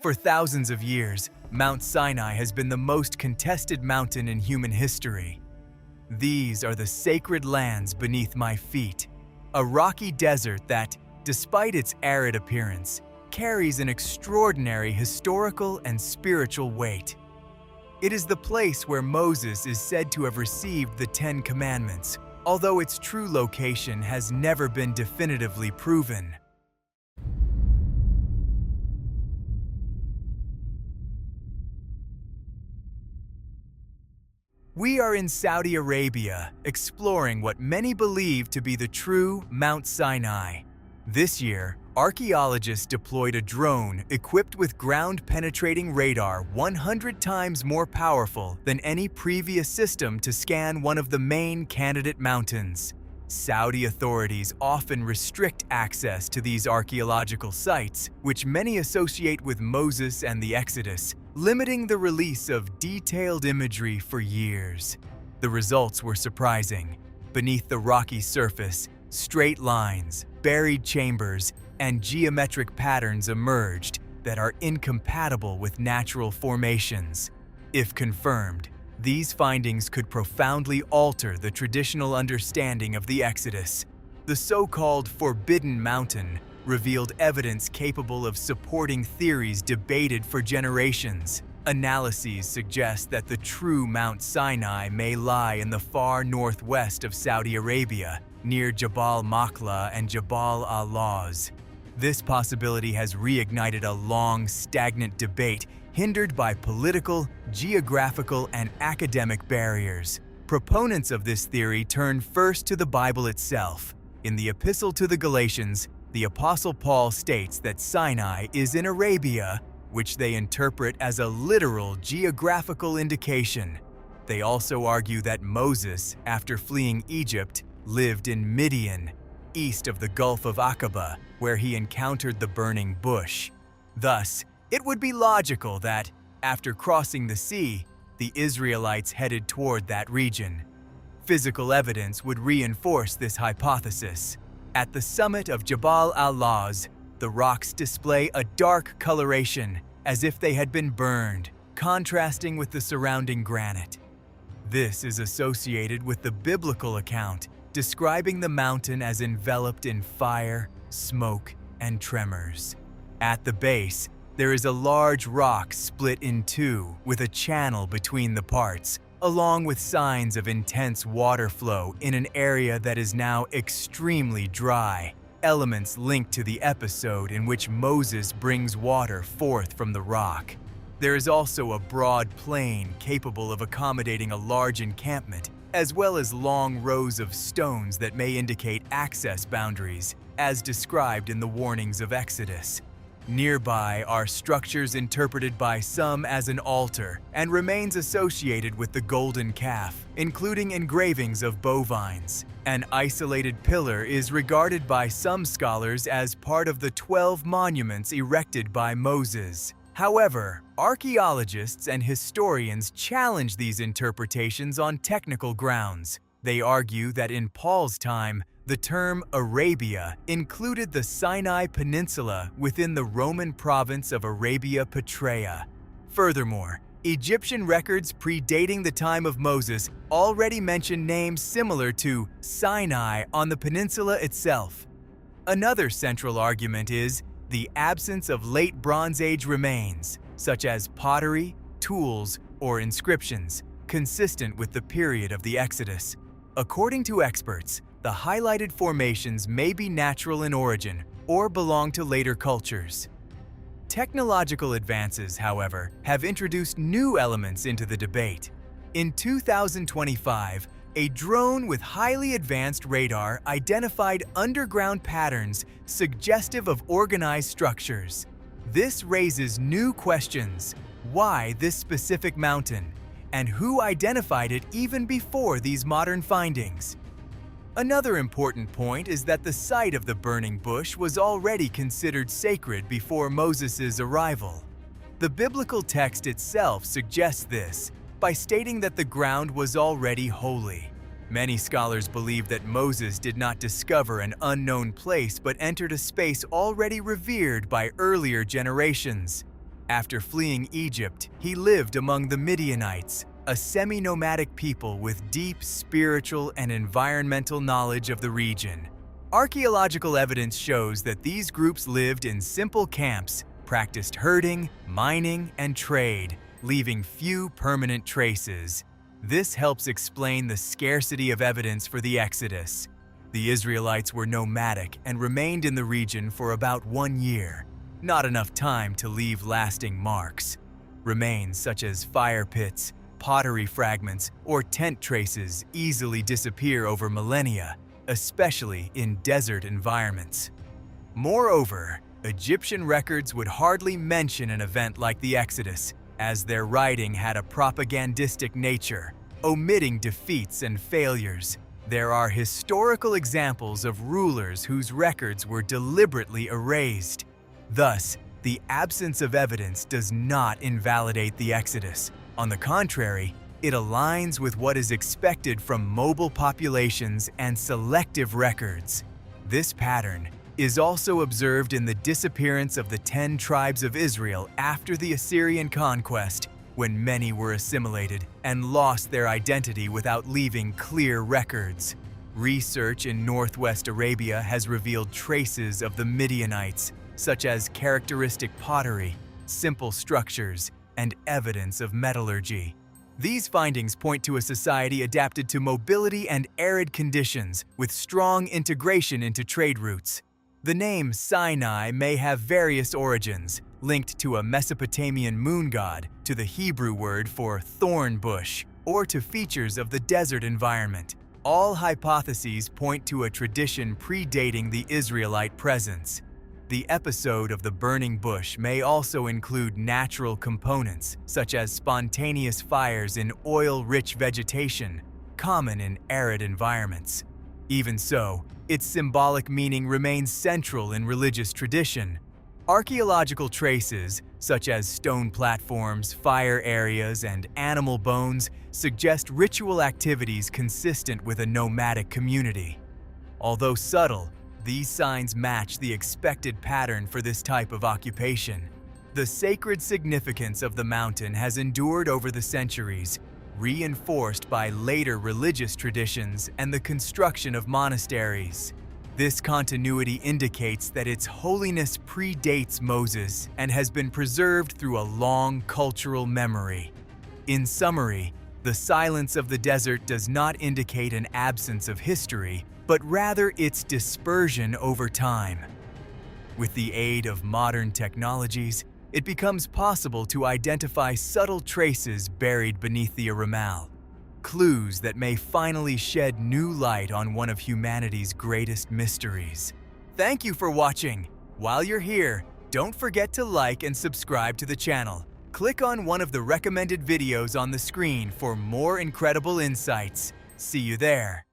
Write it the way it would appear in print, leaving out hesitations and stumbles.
For thousands of years, Mount Sinai has been the most contested mountain in human history. These are the sacred lands beneath my feet, a rocky desert that, despite its arid appearance, carries an extraordinary historical and spiritual weight. It is the place where Moses is said to have received the Ten Commandments, although its true location has never been definitively proven. We are in Saudi Arabia, exploring what many believe to be the true Mount Sinai. This year, archaeologists deployed a drone equipped with ground-penetrating radar 100 times more powerful than any previous system to scan one of the main candidate mountains. Saudi authorities often restrict access to these archaeological sites, which many associate with Moses and the Exodus, limiting the release of detailed imagery for years. The results were surprising. Beneath the rocky surface, straight lines, buried chambers, and geometric patterns emerged that are incompatible with natural formations. If confirmed, these findings could profoundly alter the traditional understanding of the Exodus. The so-called Forbidden Mountain revealed evidence capable of supporting theories debated for generations. Analyses suggest that the true Mount Sinai may lie in the far northwest of Saudi Arabia, near Jabal Maqla and Jabal al-Lawz. This possibility has reignited a long, stagnant debate hindered by political, geographical, and academic barriers. Proponents of this theory turn first to the Bible itself. In the Epistle to the Galatians, the Apostle Paul states that Sinai is in Arabia, which they interpret as a literal geographical indication. They also argue that Moses, after fleeing Egypt, lived in Midian, east of the Gulf of Aqaba, where he encountered the burning bush. Thus, it would be logical that, after crossing the sea, the Israelites headed toward that region. Physical evidence would reinforce this hypothesis. At the summit of Jabal al-Lawz, the rocks display a dark coloration, as if they had been burned, contrasting with the surrounding granite. This is associated with the biblical account, describing the mountain as enveloped in fire, smoke, and tremors. At the base, there is a large rock split in two with a channel between the parts, along with signs of intense water flow in an area that is now extremely dry, elements linked to the episode in which Moses brings water forth from the rock. There is also a broad plain capable of accommodating a large encampment, as well as long rows of stones that may indicate access boundaries, as described in the warnings of Exodus. Nearby are structures interpreted by some as an altar and remains associated with the golden calf, including engravings of bovines. An isolated pillar is regarded by some scholars as part of the 12 monuments erected by Moses. However, archaeologists and historians challenge these interpretations on technical grounds. They argue that in Paul's time, the term Arabia included the Sinai Peninsula within the Roman province of Arabia Petraea. Furthermore, Egyptian records predating the time of Moses already mention names similar to Sinai on the peninsula itself. Another central argument is the absence of late Bronze Age remains, such as pottery, tools, or inscriptions, consistent with the period of the Exodus. According to experts, the highlighted formations may be natural in origin or belong to later cultures. Technological advances, however, have introduced new elements into the debate. In 2025, a drone with highly advanced radar identified underground patterns suggestive of organized structures. This raises new questions. Why this specific mountain? And who identified it even before these modern findings? Another important point is that the site of the burning bush was already considered sacred before Moses' arrival. The biblical text itself suggests this by stating that the ground was already holy. Many scholars believe that Moses did not discover an unknown place but entered a space already revered by earlier generations. After fleeing Egypt, he lived among the Midianites, a semi-nomadic people with deep spiritual and environmental knowledge of the region. Archaeological evidence shows that these groups lived in simple camps, practiced herding, mining, and trade, leaving few permanent traces. This helps explain the scarcity of evidence for the Exodus. The Israelites were nomadic and remained in the region for about 1 year, not enough time to leave lasting marks. Remains such as fire pits, pottery fragments, or tent traces easily disappear over millennia, especially in desert environments. Moreover, Egyptian records would hardly mention an event like the Exodus, as their writing had a propagandistic nature, omitting defeats and failures. There are historical examples of rulers whose records were deliberately erased. Thus, the absence of evidence does not invalidate the Exodus. On the contrary, it aligns with what is expected from mobile populations and selective records. This pattern is also observed in the disappearance of the 10 tribes of Israel after the Assyrian conquest, when many were assimilated and lost their identity without leaving clear records. Research in northwest Arabia has revealed traces of the Midianites, such as characteristic pottery, simple structures, and evidence of metallurgy. These findings point to a society adapted to mobility and arid conditions, with strong integration into trade routes. The name Sinai may have various origins, linked to a Mesopotamian moon god, to the Hebrew word for thorn bush, or to features of the desert environment. All hypotheses point to a tradition predating the Israelite presence. The episode of the burning bush may also include natural components, such as spontaneous fires in oil-rich vegetation, common in arid environments. Even so, its symbolic meaning remains central in religious tradition. Archaeological traces, such as stone platforms, fire areas, and animal bones, suggest ritual activities consistent with a nomadic community. Although subtle, these signs match the expected pattern for this type of occupation. The sacred significance of the mountain has endured over the centuries, reinforced by later religious traditions and the construction of monasteries. This continuity indicates that its holiness predates Moses and has been preserved through a long cultural memory. In summary, the silence of the desert does not indicate an absence of history, but rather its dispersion over time. With the aid of modern technologies, it becomes possible to identify subtle traces buried beneath the Ramal, clues that may finally shed new light on one of humanity's greatest mysteries. Thank you for watching. While you're here, don't forget to like and subscribe to the channel. Click on one of the recommended videos on the screen for more incredible insights. See you there.